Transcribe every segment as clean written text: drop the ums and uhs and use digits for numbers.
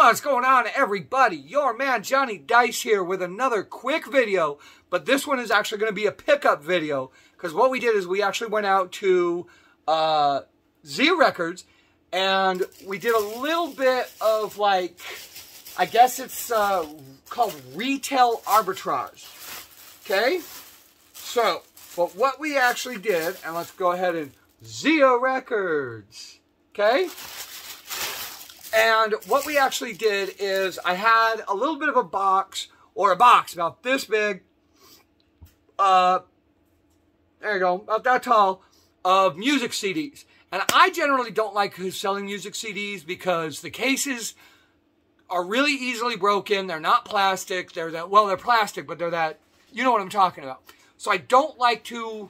What's going on, everybody? Your man Johnny Dice here with another quick video, but this one is actually going to be a pickup video, because what we did is we actually went out to Zia Records, and we did a little bit of, like, I guess it's called retail arbitrage, okay? So, but what we actually did, and let's go ahead and Zia Records, okay? And what we actually did is I had a little bit of a box, or a box about this big, there you go, about that tall, of music CDs. And I generally don't like selling music CDs because the cases are really easily broken. They're not plastic. They're that, well, they're plastic, but they're that, you know what I'm talking about. So I don't like to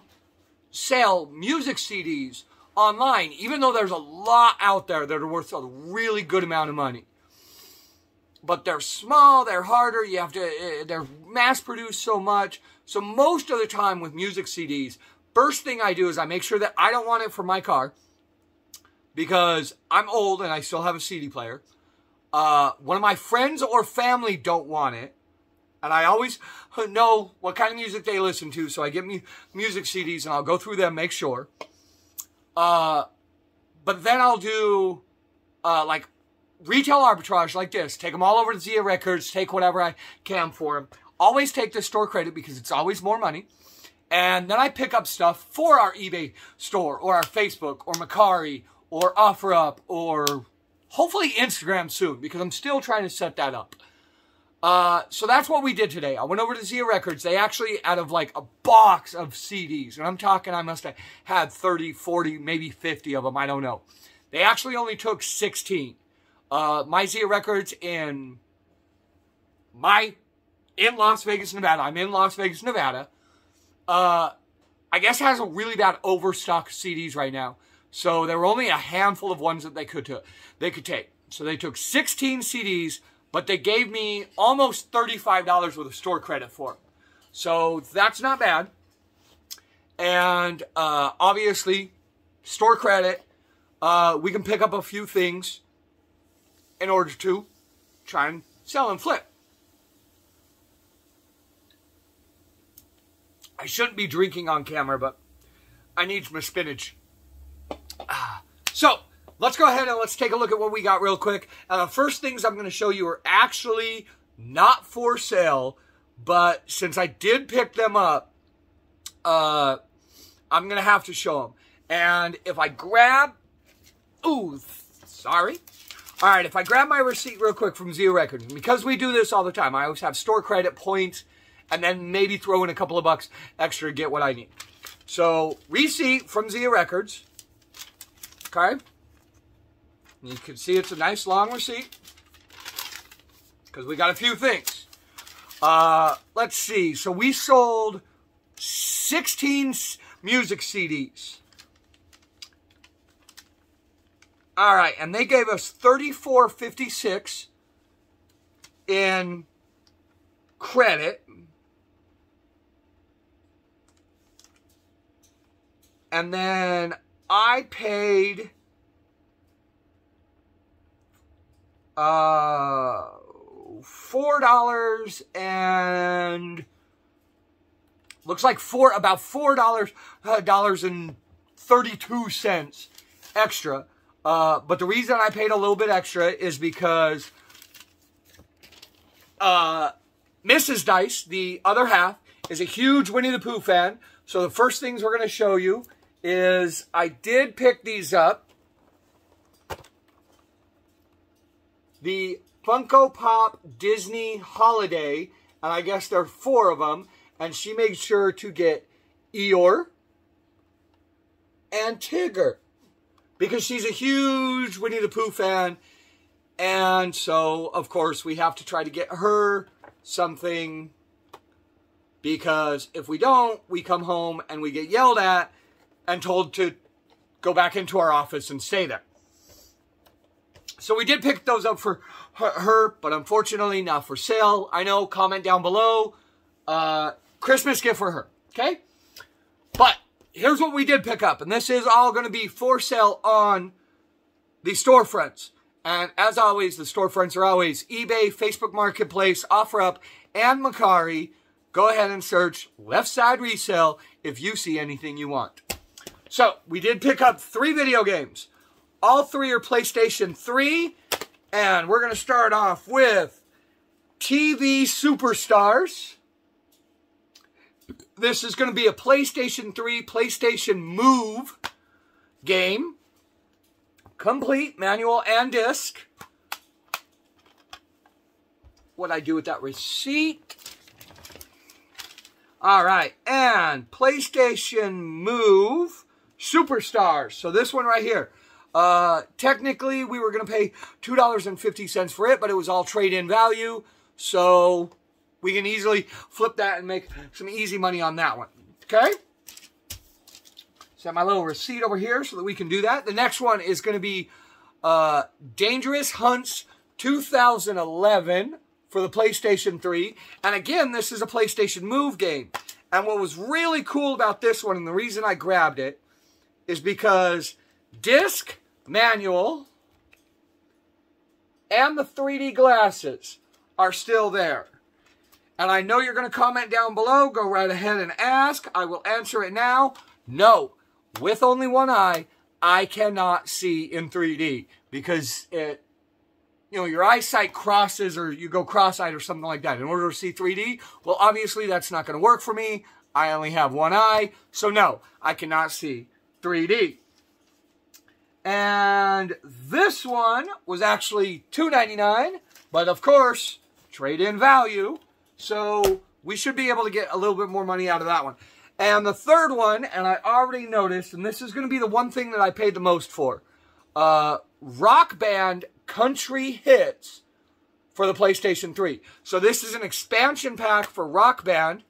sell music CDs online, even though there's a lot out there that are worth a really good amount of money. But they're small, they're harder, you have to, they're mass-produced so much. So most of the time with music CDs, first thing I do is I make sure that I don't want it for my car, because I'm old and I still have a CD player. One of my friends or family don't want it, and I always know what kind of music they listen to, so I get me music CDs and I'll go through them, make sure. But then I'll do, like, retail arbitrage like this. Take them all over to Zia Records, take whatever I can for them. Always take the store credit because it's always more money. And then I pick up stuff for our eBay store, or our Facebook, or Mercari, or OfferUp, or hopefully Instagram soon, because I'm still trying to set that up. So that's what we did today. I went over to Zia Records. They actually, out of like a box of CDs, and I'm talking I must have had 30, 40, maybe 50 of them, I don't know. They actually only took 16. My Zia Records in Las Vegas, Nevada. I'm in Las Vegas, Nevada. I guess has a really bad overstock CDs right now. So there were only a handful of ones that they could take. So they took 16 CDs, but they gave me almost $35 worth of store credit for them. So that's not bad. And obviously, store credit, we can pick up a few things in order to try and sell and flip. I shouldn't be drinking on camera, but I need my spinach. So, let's go ahead and let's take a look at what we got real quick. And the first things I'm going to show you are actually not for sale, but since I did pick them up, I'm going to have to show them. And if I grab, ooh, sorry. All right, if I grab my receipt real quick from Zia Records, because we do this all the time, I always have store credit points, and then maybe throw in a couple of bucks extra to get what I need. So, receipt from Zia Records. Okay. You can see it's a nice long receipt, because we got a few things. Let's see. So we sold 16 music CDs. All right, and they gave us $34.56 in credit. And then I paid $4 and looks like about $4.32 extra. But the reason I paid a little bit extra is because Mrs. Dice, the other half, is a huge Winnie the Pooh fan. So the first things we're going to show you is I did pick these up. The Funko Pop Disney Holiday, and I guess there are 4 of them, and she made sure to get Eeyore and Tigger, because she's a huge Winnie the Pooh fan, and so, of course, we have to try to get her something, because if we don't, we come home and we get yelled at and told to go back into our office and stay there. So we did pick those up for her, but unfortunately not for sale. I know, comment down below. Christmas gift for her, okay? But here's what we did pick up, and this is all going to be for sale on the storefronts. And as always, the storefronts are always eBay, Facebook Marketplace, OfferUp, and Mercari. Go ahead and search Left Side Resale if you see anything you want. So, we did pick up 3 video games. All 3 are PlayStation 3. And we're going to start off with TV Superstars. This is going to be a PlayStation 3, PlayStation Move game. Complete, manual and disc. What'd I do with that receipt? Alright, and PlayStation Move Superstars. So this one right here. Technically, we were going to pay $2.50 for it, but it was all trade-in value. So we can easily flip that and make some easy money on that one. Okay? Set my little receipt over here so that we can do that. The next one is going to be Dangerous Hunts 2011 for the PlayStation 3. And again, this is a PlayStation Move game. And what was really cool about this one, and the reason I grabbed it, is because disc, manual, and the 3D glasses are still there. And I know you're going to comment down below. Go right ahead and ask. I will answer it now. No. With only one eye, I cannot see in 3D because it, your eyesight crosses or you go cross-eyed or something like that. In order to see 3D, well, obviously that's not going to work for me. I only have one eye, so no, I cannot see 3D. And this one was actually $2.99, but of course, trade-in value, so we should be able to get a little bit more money out of that one. And the third one, and I already noticed, and this is going to be the one thing that I paid the most for, Rock Band Country Hits for the PlayStation 3. So this is an expansion pack for Rock Band,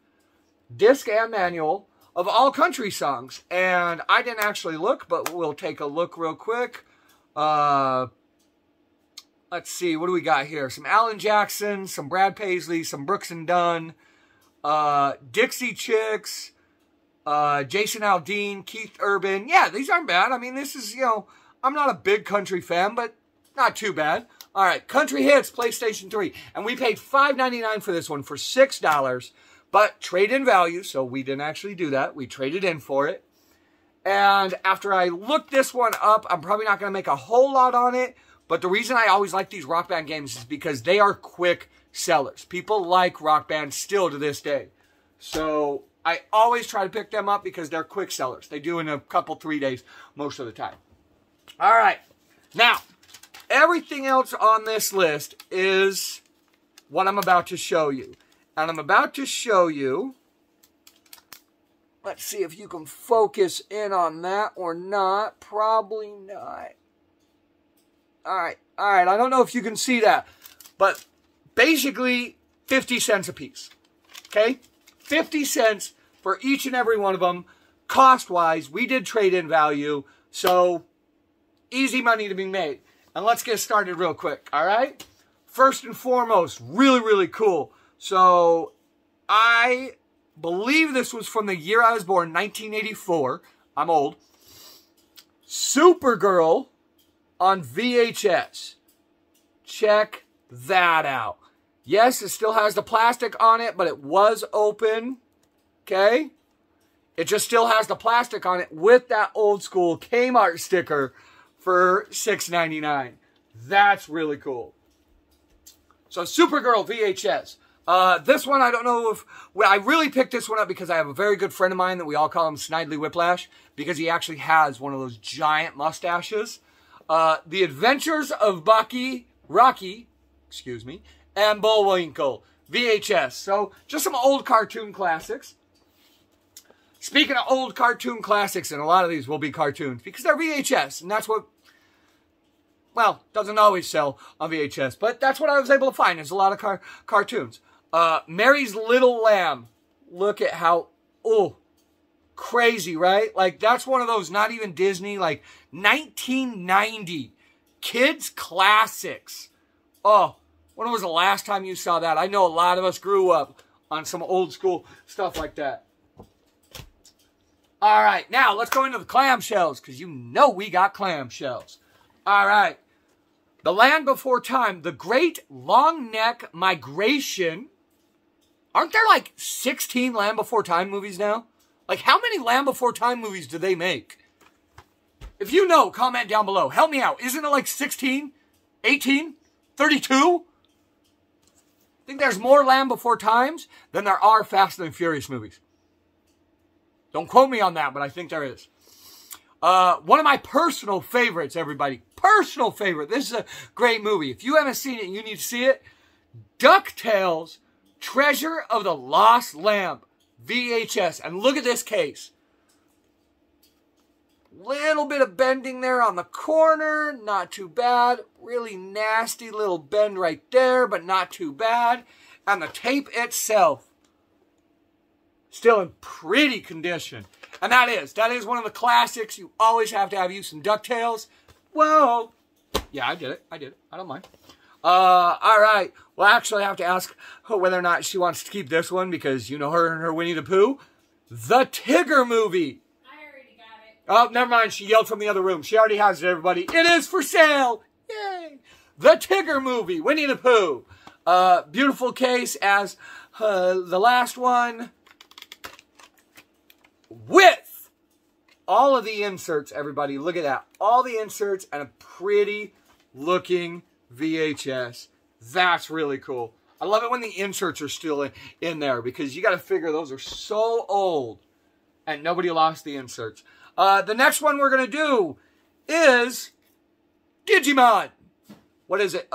disc and manual, of all country songs. And I didn't actually look, but we'll take a look real quick. Let's see, what do we got here? Some Alan Jackson, some Brad Paisley, some Brooks and Dunn, Dixie Chicks, Jason Aldean, Keith Urban. Yeah, these aren't bad. I mean, this is, I'm not a big country fan, but not too bad. All right, Country Hits, PlayStation 3. And we paid $5.99 for this one for $6. But trade-in value, so we didn't actually do that. We traded in for it. And after I looked this one up, I'm probably not going to make a whole lot on it. But the reason I always like these Rock Band games is because they are quick sellers. People like Rock Band still to this day. So I always try to pick them up because they're quick sellers. They do in a couple, 3 days most of the time. All right. Now, everything else on this list is what I'm about to show you. And I'm about to show you, let's see if you can focus in on that or not. Probably not. All right. I don't know if you can see that. But basically, 50 cents a piece. Okay? 50 cents for each and every one of them. Cost-wise, we did trade-in value. So, easy money to be made. And let's get started real quick. All right? First and foremost, really, really cool. So, I believe this was from the year I was born, 1984. I'm old. Supergirl on VHS. Check that out. Yes, it still has the plastic on it, but it was open. Okay? It just still has the plastic on it with that old school Kmart sticker for $6.99. That's really cool. So, Supergirl VHS. This one, I don't know if... I really picked this one up because I have a very good friend of mine that we all call him Snidely Whiplash, because he actually has one of those giant mustaches. The Adventures of Rocky, and Bullwinkle, VHS. So, just some old cartoon classics. Speaking of old cartoon classics, and a lot of these will be cartoons, because they're VHS, and that's what... Well, doesn't always sell on VHS, but that's what I was able to find. There's a lot of cartoons. Mary's Little Lamb. Look at how, crazy, right? Like, that's one of those, not even Disney, like, 1990 kids classics. Oh, when was the last time you saw that? I know a lot of us grew up on some old school stuff like that. All right, now let's go into the clamshells, because you know we got clamshells. All right. The Land Before Time, The Great Long Neck Migration. Aren't there like 16 Land Before Time movies now? Like, how many Land Before Time movies do they make? If you know, comment down below. Help me out. Isn't it like 16? 18? 32? I think there's more Land Before Times than there are Fast and Furious movies. Don't quote me on that, but I think there is. One of my personal favorites, everybody. Personal favorite. This is a great movie. If you haven't seen it, you need to see it. Ducktales, Treasure of the Lost Lamp. VHS. And look at this case. Little bit of bending there on the corner. Not too bad. Really nasty little bend right there, but not too bad. And the tape itself, still in pretty condition. And that is one of the classics. You always have to have you some DuckTales. Whoa. Yeah, I did it. I don't mind. All right. Well, actually, I have to ask her whether or not she wants to keep this one because you know her and her Winnie the Pooh. The Tigger movie. I already got it. Oh, never mind. She yelled from the other room. She already has it, everybody. It is for sale. Yay. The Tigger movie. Winnie the Pooh. Beautiful case as the last one. With all of the inserts, everybody. Look at that. All the inserts and a pretty looking VHS. That's really cool. I love it when the inserts are still in there because you got to figure those are so old and nobody lost the inserts. The next one we're going to do is Digimon. What is it?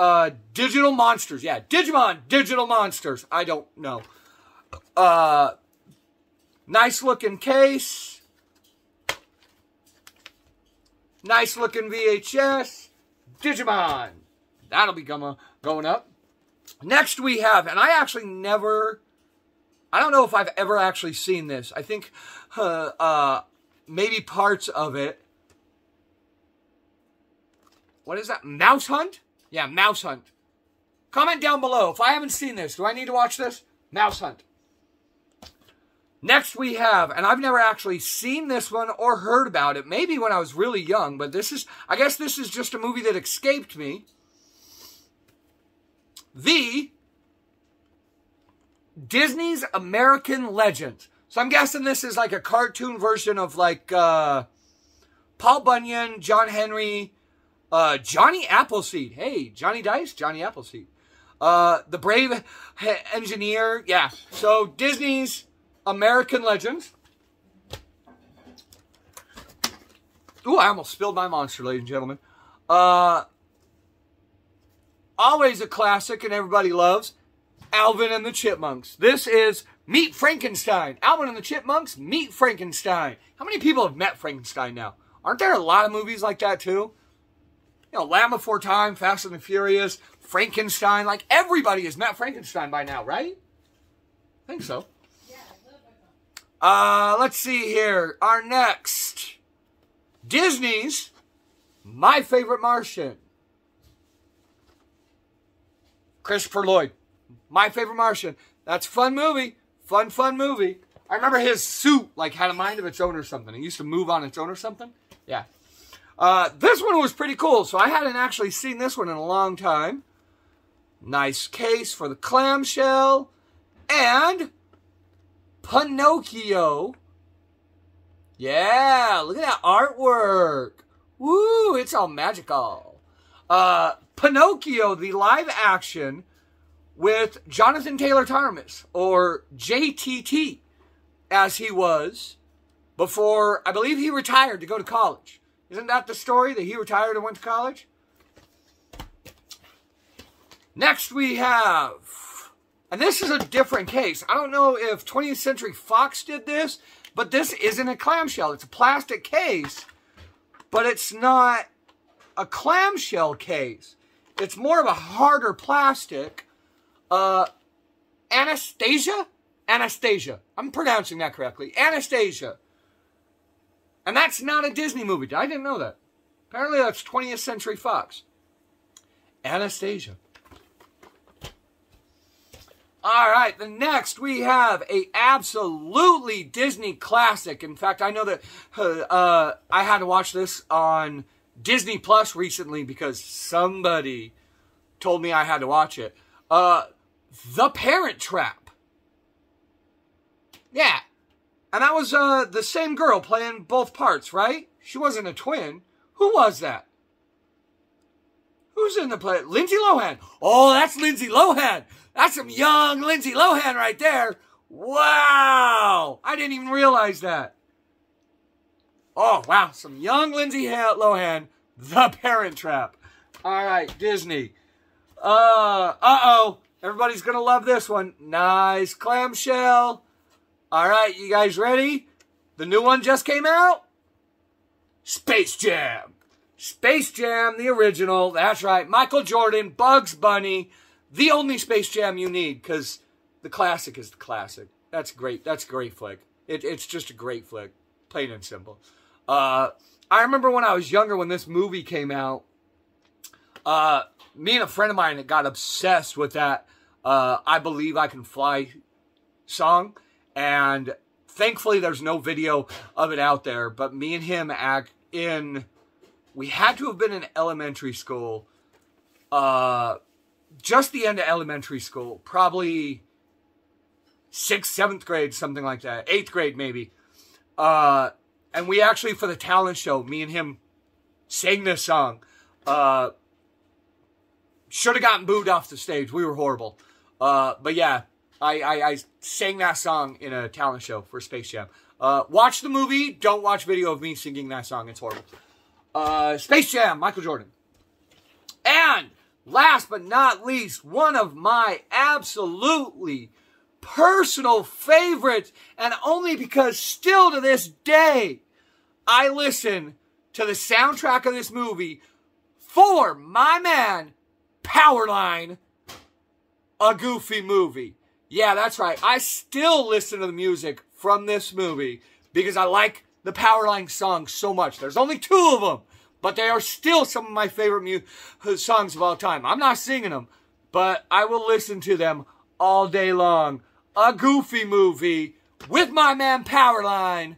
Digital Monsters. Yeah, Digimon, Digital Monsters. I don't know. Nice looking case. Nice looking VHS. Digimon. That'll be going up. Next we have, and I actually never, I don't know if I've ever actually seen this. I think maybe parts of it. What is that? Mouse Hunt? Yeah, Mouse Hunt. Comment down below. If I haven't seen this, do I need to watch this? Mouse Hunt. Next we have, and I've never actually seen this one or heard about it. Maybe when I was really young, but this is, I guess this is just a movie that escaped me. Disney's American Legends. So I'm guessing this is like a cartoon version of like Paul Bunyan, John Henry, Johnny Appleseed. Hey, Johnny Dice, Johnny Appleseed. The Brave Engineer. Yeah, so Disney's American Legends. Ooh, I almost spilled my monster, ladies and gentlemen. Always a classic and everybody loves Alvin and the Chipmunks. This is Meet Frankenstein. Alvin and the Chipmunks, Meet Frankenstein. How many people have met Frankenstein now? Aren't there a lot of movies like that too? You know, Land Before Time, Fast and the Furious, Frankenstein. Like everybody has met Frankenstein by now, right? I think so. Let's see here. Our next. Disney's My Favorite Martian. Christopher Lloyd. My Favorite Martian. That's a fun movie. Fun movie. I remember his suit like had a mind of its own or something. It used to move on its own or something. Yeah. This one was pretty cool. So I hadn't actually seen this one in a long time. Nice case for the clamshell. And Pinocchio. Yeah, look at that artwork. Woo, it's all magical. Pinocchio, the live action with Jonathan Taylor Thomas, or JTT, as he was before, I believe he retired to go to college. Isn't that the story, that he retired and went to college? Next we have, and this is a different case. I don't know if 20th Century Fox did this, but this isn't a clamshell. It's a plastic case, but it's not a clamshell case. It's more of a harder plastic. Anastasia? Anastasia. I'm pronouncing that correctly. Anastasia. And that's not a Disney movie. I didn't know that. Apparently that's 20th Century Fox. Anastasia. All right, the next we have a absolutely Disney classic. In fact, I know that I had to watch this on Disney Plus recently because somebody told me I had to watch it. The Parent Trap. Yeah. And that was the same girl playing both parts, right? She wasn't a twin. Who was that? Who's in the play? Lindsay Lohan. Oh, that's Lindsay Lohan. That's some young Lindsay Lohan right there. Wow. I didn't even realize that. Oh, wow. Some young Lindsay Lohan. The Parent Trap. All right, Disney. Uh-oh. Everybody's going to love this one. Nice clamshell. All right, you guys ready? The new one just came out. Space Jam. Space Jam, the original. That's right. Michael Jordan, Bugs Bunny. The only Space Jam you need, because the classic is the classic. That's great. That's a great flick. It's just a great flick. Plain and simple. I remember when I was younger, when this movie came out, me and a friend of mine got obsessed with that I Believe I Can Fly song. And thankfully, there's no video of it out there. But me and him we had to have been in elementary school. Just the end of elementary school. Probably 6th, 7th grade, something like that. 8th grade, maybe. And we actually, for the talent show, me and him sang this song. Should have gotten booed off the stage. We were horrible. But yeah, I sang that song in a talent show for Space Jam. Watch the movie. Don't watch video of me singing that song. It's horrible. Space Jam, Michael Jordan. And last but not least, one of my absolutely personal favorites, and only because still to this day, I listen to the soundtrack of this movie for my man, Powerline, A Goofy Movie. Yeah, that's right. I still listen to the music from this movie because I like the Powerline songs so much. There's only 2 of them, but they are still some of my favorite songs of all time. I'm not singing them, but I will listen to them all day long. A Goofy Movie with my man Powerline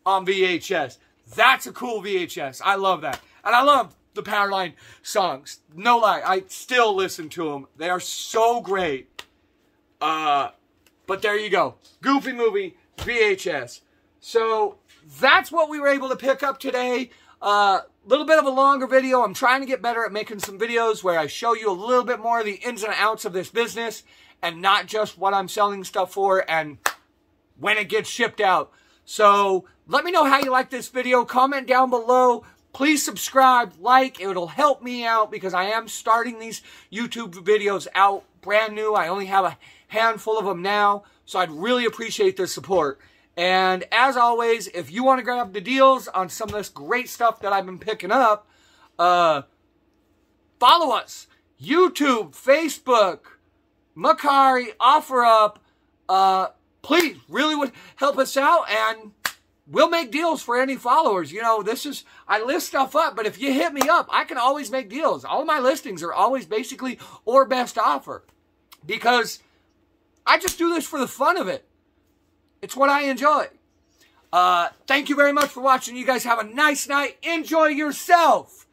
on VHS. That's a cool VHS. I love that. And I love the Powerline songs. No lie. I still listen to them. They are so great. But there you go. Goofy Movie, VHS. So that's what we were able to pick up today. Little bit of a longer video. I'm trying to get better at making some videos where I show you a little bit more of the ins and outs of this business and not just what I'm selling stuff for and when it gets shipped out. So let me know how you like this video. Comment down below. Please subscribe, like. It'll help me out because I am starting these YouTube videos out brand new. I only have a handful of them now. So I'd really appreciate the support. And as always, if you want to grab the deals on some of this great stuff that I've been picking up, follow us. YouTube, Facebook, Macari, OfferUp. Please, really would help us out, and we'll make deals for any followers. You know, I list stuff up, but if you hit me up, I can always make deals. All of my listings are always basically or best offer because I just do this for the fun of it. It's what I enjoy. Thank you very much for watching. You guys have a nice night. Enjoy yourself.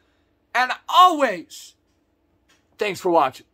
And always, thanks for watching.